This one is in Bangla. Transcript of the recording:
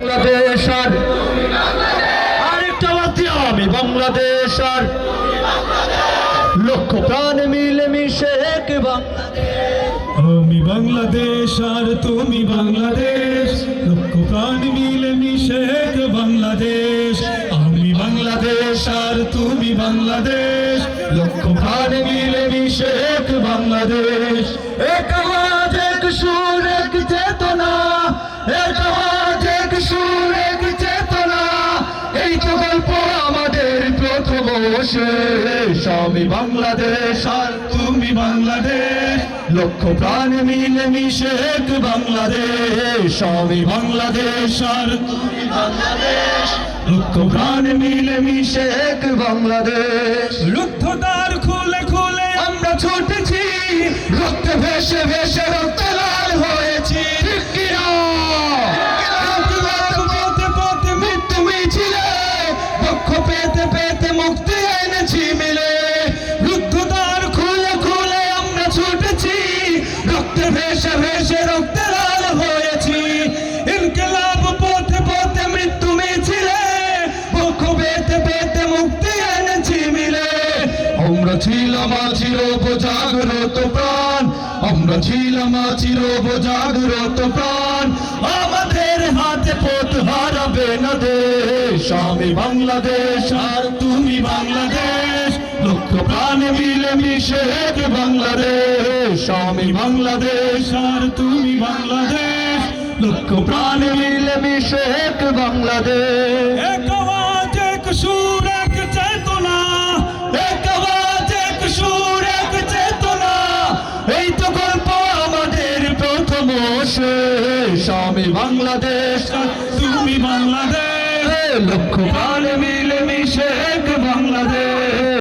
বাংলাদেশ আর আরেকটা বাদ আমি বাংলাদেশ আর লক্ষ প্রাণ মিলে মিশে এক বাংলাদেশ। আমি বাংলাদেশ আর তুমি বাংলাদেশ, লক্ষ প্রাণ মিলে মিশে এক বাংলাদেশ। আমি বাংলাদেশ আর তুমি বাংলাদেশ, লক্ষ প্রাণ মিলে মিশে এক বাংলাদেশ। এক আওয়াজ এক সুর এক চেতনা, এক আওয়াজ এক সুর এক চেতনা, এই তো গল্প আমাদের প্রথম শেষ। আমি বাংলাদেশ আর তুমি বাংলাদেশ, লক্ষ প্রাণ মিলে মিশে এক বাংলাদেশ। আমি বাংলাদেশ আর তুমি বাংলাদেশ, লক্ষ প্রাণ মিলে মিশে এক বাংলাদেশ। রুদ্ধদ্বার খুলে খুলে আমরা ছুটেছি, রক্ত ভেসে ভেসে রক্ত লাল হয়েছি। ঠিক কি না? পথে পথে মৃত্যু মিছিলে দুঃখ পেতে পেতে মুক্তি এনেছি মিলে। রুদ্ধদ্বার খুলে খুলে আমরা ছুটেছি, রক্ত ভেসে ভেসে রক্ত লাল হয়েছি। ইনকিলাব পথে পথে মৃত্যু মিছিলে দুঃখ পেতে পেতে মুক্তি এনেছি মিলে। আমরা ছিলাম চির জাগ্রত প্রাণ, আমরা ছিলাম চির জাগ্রত প্রাণ। আমাদের হাতে পথ হারাবে না দেশ। আমি বাংলাদেশ আর তুমি বাংলাদেশ, লক্ষ প্রাণ মিলে মিশে এক বাংলাদেশ। আমি বাংলাদেশ আর তুমি বাংলাদেশ, লক্ষ প্রাণ মিলে মিশে এক বাংলাদেশ। এক আওয়াজ এক সুর এক চেতনা, এক আওয়াজ এক সুর এক চেতনা, এই তো গল্প আমাদের প্রথম শেষ। আমি বাংলাদেশ আর তুমি বাংলাদেশ, লক্ষ প্রাণ